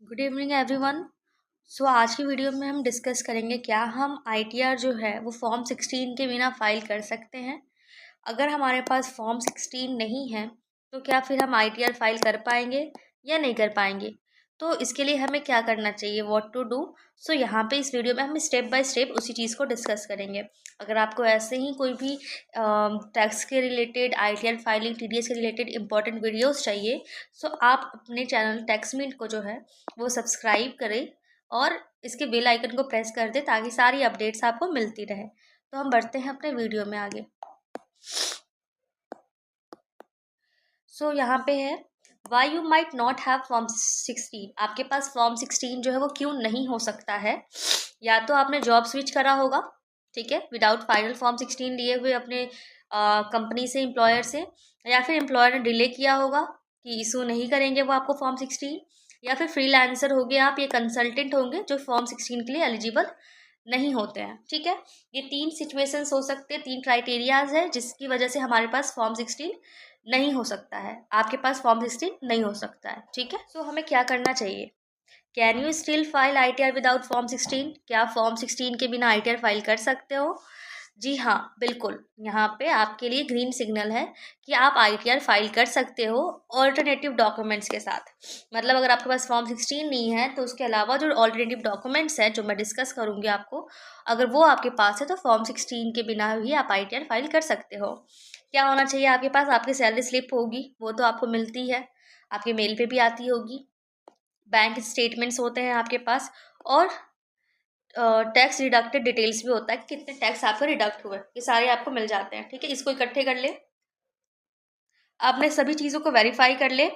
Good evening everyone. आज की video में हम डिस्कस करेंगे क्या हम आईटीआर जो है वो फॉर्म 16 के बिना फाइल कर सकते हैं। अगर हमारे पास फॉर्म 16 नहीं है तो क्या फिर हम आईटीआर फाइल कर पाएंगे या नहीं कर पाएंगे। तो इसके लिए हमें क्या करना चाहिए, व्हाट टू डू। यहाँ पे इस वीडियो में हम स्टेप बाय स्टेप उसी चीज़ को डिस्कस करेंगे। अगर आपको ऐसे ही कोई भी टैक्स के रिलेटेड, आईटीआर फाइलिंग, टीडीएस के रिलेटेड इंपॉर्टेंट वीडियोस चाहिए, आप अपने चैनल टैक्समिंट को जो है वो सब्सक्राइब करें और इसके बेल आइकन को प्रेस कर दें ताकि सारी अपडेट्स आपको मिलती रहे। तो हम बढ़ते हैं अपने वीडियो में आगे। यहाँ पे है why you might not have form 16। आपके पास फॉर्म 16 जो है वो क्यों नहीं हो सकता है। या तो आपने जॉब स्विच करा होगा, ठीक है, विदाउट फाइनल फॉर्म 16 लिए हुए अपने कंपनी से, एम्प्लॉयर से, या फिर एम्प्लॉयर ने डिले किया होगा कि इशू नहीं करेंगे वो आपको फॉर्म 16, या फिर फ्रीलांसर हो गए आप, ये कंसल्टेंट होंगे जो फॉर्म 16 के लिए एलिजिबल नहीं होते हैं, ठीक है। ये तीन सिचुएशंस हो सकते हैं, तीन क्राइटेरियाज है जिसकी वजह से हमारे पास फॉर्म 16 नहीं हो सकता है, आपके पास फॉर्म 16 नहीं हो सकता है, ठीक है। हमें क्या करना चाहिए, can you still file ITR without form 16। क्या फॉर्म 16 के बिना आईटीआर फाइल कर सकते हो? जी हाँ, बिल्कुल। यहाँ पे आपके लिए ग्रीन सिग्नल है कि आप आईटीआर फाइल कर सकते हो ऑल्टरनेटिव डॉक्यूमेंट्स के साथ। मतलब अगर आपके पास फॉर्म 16 नहीं है तो उसके अलावा जो ऑल्टरनेटिव डॉक्यूमेंट्स हैं जो मैं डिस्कस करूँगी आपको, अगर वो आपके पास है तो फॉर्म 16 के बिना भी आप आईटीआर फाइल कर सकते हो। क्या होना चाहिए आपके पास? आपकी सैलरी स्लिप होगी, वो तो आपको मिलती है, आपके मेल पे भी आती होगी। बैंक स्टेटमेंट्स होते हैं आपके पास, और टैक्स डिडक्टेड डिटेल्स भी होता है कि कितने टैक्स आपके डिडक्ट हुए, ये सारे आपको मिल जाते हैं, ठीक है। इसको इकट्ठे कर ले, आपने सभी चीज़ों को वेरीफाई कर ले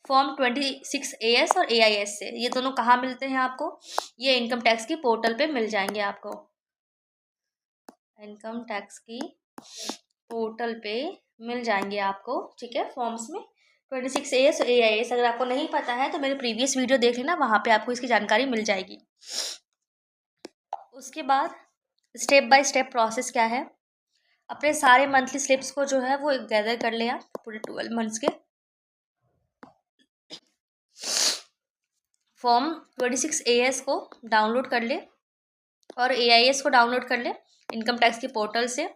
फॉर्म 26AS और AIS से। ये दोनों कहाँ मिलते हैं आपको? ये इनकम टैक्स की पोर्टल पे मिल जाएंगे आपको, इनकम टैक्स की पोर्टल पे मिल जाएंगे आपको, ठीक है। फॉर्म्स में 26AS और AIS अगर आपको नहीं पता है तो मेरे प्रीवियस वीडियो देख लेना, वहाँ पे आपको इसकी जानकारी मिल जाएगी। उसके बाद स्टेप बाय स्टेप प्रोसेस क्या है, अपने सारे मंथली स्लिप्स को जो है वो गैदर कर ले आप, पूरे 12 मंथ्स के। फॉर्म 26AS को डाउनलोड कर ले और AIS को डाउनलोड कर ले इनकम टैक्स के पोर्टल से।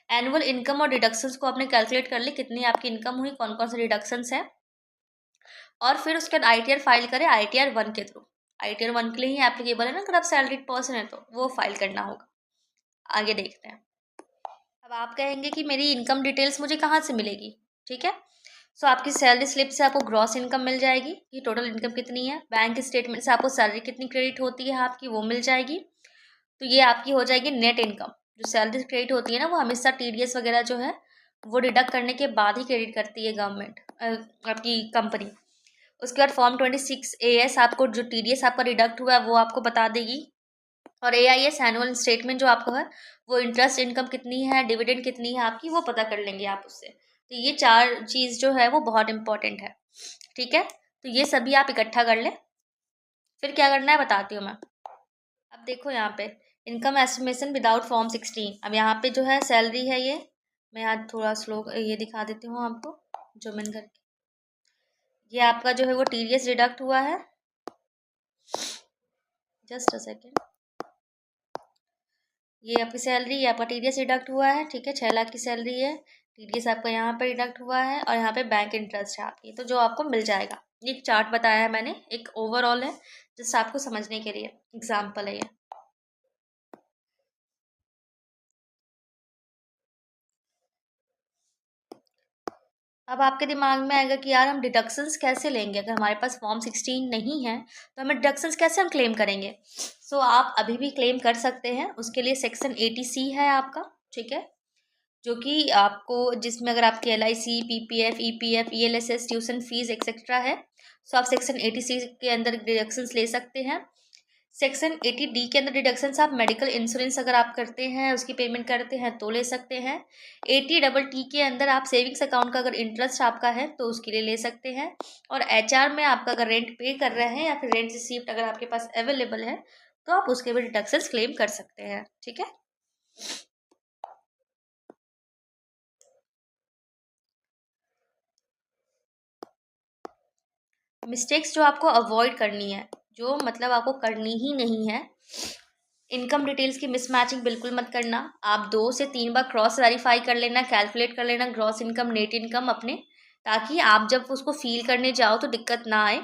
एनुअल इनकम और डिडक्शंस को आपने कैलकुलेट कर ले, कितनी आपकी इनकम हुई, कौन कौन से डिडक्शंस हैं, और फिर उसके बाद आईटीआर फाइल करें ITR 1 के थ्रू। ITR 1 के लिए ही एप्लीकेबल है ना, अगर आप सैलरीड पर्सन है तो वो फाइल करना होगा। आगे देखते हैं। अब आप कहेंगे कि मेरी इनकम डिटेल्स मुझे कहाँ से मिलेगी, ठीक है। आपकी सैलरी स्लिप से आपको ग्रॉस इनकम मिल जाएगी कि टोटल इनकम कितनी है, बैंक स्टेटमेंट से आपको सैलरी कितनी क्रेडिट होती है आपकी, वो मिल जाएगी। तो ये आपकी हो जाएगी नेट इनकम। जो सैलरी क्रेडिट होती है ना, वो हमेशा टीडीएस वगैरह जो है वो डिडक्ट करने के बाद ही क्रेडिट करती है गवर्नमेंट, आपकी कंपनी। उसके बाद फॉर्म 26AS आपको जो टीडीएस आपका डिडक्ट हुआ है वो आपको बता देगी, और AIS एनुअल स्टेटमेंट जो आपको है वो इंटरेस्ट इनकम कितनी है, डिविडेंड कितनी है आपकी, वो पता कर लेंगे आप उससे। तो ये चार चीज़ जो है वो बहुत इंपॉर्टेंट है, ठीक है। तो ये सभी आप इकट्ठा कर लें, फिर क्या करना है बताती हूँ मैं। अब देखो यहाँ पे इनकम एस्टिमेशन विदाउट फॉर्म 16। अब यहाँ पे जो है सैलरी है, ये मैं यहाँ थोड़ा स्लो ये दिखा देती हूँ आपको, जो मैंने करके, ये आपका जो है वो टीडीएस डिडक्ट हुआ है। जस्ट अ सेकेंड, ये आपकी सैलरी, ये आपका टीडीएस डिडक्ट हुआ है, ठीक है। 6 लाख की सैलरी है, टीडीएस आपका यहाँ पर डिडक्ट हुआ है, और यहाँ पे बैंक इंटरेस्ट है आपकी, तो जो आपको मिल जाएगा। ये एक चार्ट बताया है मैंने, एक ओवरऑल है, जस्ट आपको समझने के लिए एग्जाम्पल है ये। अब आपके दिमाग में आएगा कि यार हम डिडक्शंस कैसे लेंगे, अगर हमारे पास फॉर्म 16 नहीं है तो हमें डिडक्शंस कैसे हम क्लेम करेंगे। आप अभी भी क्लेम कर सकते हैं, उसके लिए सेक्शन 80C है आपका, ठीक है, जो कि आपको, जिसमें अगर आपकी LIC, PPF, EPF, ELSS, tuition fees etcetera है, आप सेक्शन 80C के अंदर डिडक्शंस ले सकते हैं। सेक्शन 80D के अंदर डिडक्शंस आप मेडिकल इंश्योरेंस अगर आप करते हैं, उसकी पेमेंट करते हैं तो ले सकते हैं। 80TT के अंदर आप सेविंग्स अकाउंट का अगर इंटरेस्ट आपका है तो उसके लिए ले सकते हैं। और HR में आपका अगर रेंट पे कर रहे हैं या फिर रेंट रिसीप्ट अगर आपके पास अवेलेबल है तो आप उसके भी डिडक्शंस क्लेम कर सकते हैं, ठीक है। मिस्टेक्स जो आपको अवॉइड करनी है, जो मतलब आपको करनी ही नहीं है, इनकम डिटेल्स की मिसमैचिंग बिल्कुल मत करना। आप 2 से 3 बार क्रॉस वेरीफाई कर लेना, कैलकुलेट कर लेना ग्रॉस इनकम, नेट इनकम अपने, ताकि आप जब उसको फील करने जाओ तो दिक्कत ना आए।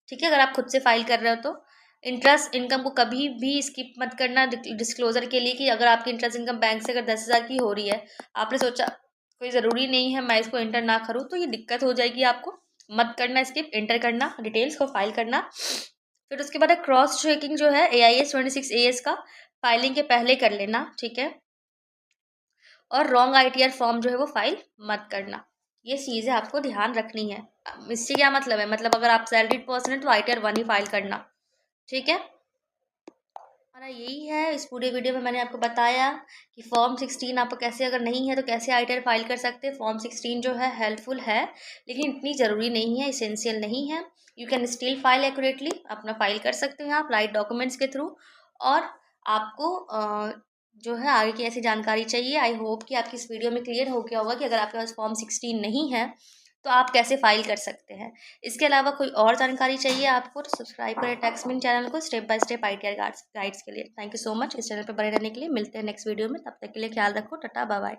ठीक है, अगर आप खुद से फाइल कर रहे हो तो इंटरेस्ट इनकम को कभी भी स्किप मत करना डिस्क्लोजर के लिए, कि अगर आपकी इंटरेस्ट इनकम बैंक से अगर 10,000 की हो रही है, आपने सोचा कोई ज़रूरी नहीं है मैं इसको इंटर ना करूँ, तो ये दिक्कत हो जाएगी आपको। मत करना स्किप, इंटर करना डिटेल्स को, फाइल करना। फिर उसके बाद क्रॉस चेकिंग जो है AIS 26 AS का फाइलिंग के पहले कर लेना, ठीक है। और रॉन्ग ITR फॉर्म जो है वो फाइल मत करना। ये चीज़ें आपको ध्यान रखनी है। इससे क्या मतलब है, मतलब अगर आप सैलरीड पर्सन है तो ITR 1 ही फाइल करना, ठीक है। हमारा यही है, इस पूरे वीडियो में मैंने आपको बताया कि फॉर्म 16 आपको कैसे, अगर नहीं है तो कैसे ITR फाइल कर सकते हैं। फॉर्म 16 जो है हेल्पफुल है, लेकिन इतनी ज़रूरी नहीं है, इसेंशियल नहीं है। You can still file accurately, अपना फाइल कर सकते हैं आप राइट डॉक्यूमेंट्स के थ्रू। और आपको जो है आगे की ऐसी जानकारी चाहिए, आई होप कि आपकी इस वीडियो में क्लियर हो गया होगा कि अगर आपके पास फॉर्म 16 नहीं है तो आप कैसे फाइल कर सकते हैं। इसके अलावा कोई और जानकारी चाहिए आपको तो सब्सक्राइब करें टैक्समिन चैनल को, step by step ITR guides के लिए। थैंक यू सो मच इस चैनल पर बने रहने के लिए। मिलते हैं नेक्स्ट वीडियो में, तब तक के लिए ख्याल रखो, टाटा बाय बाय।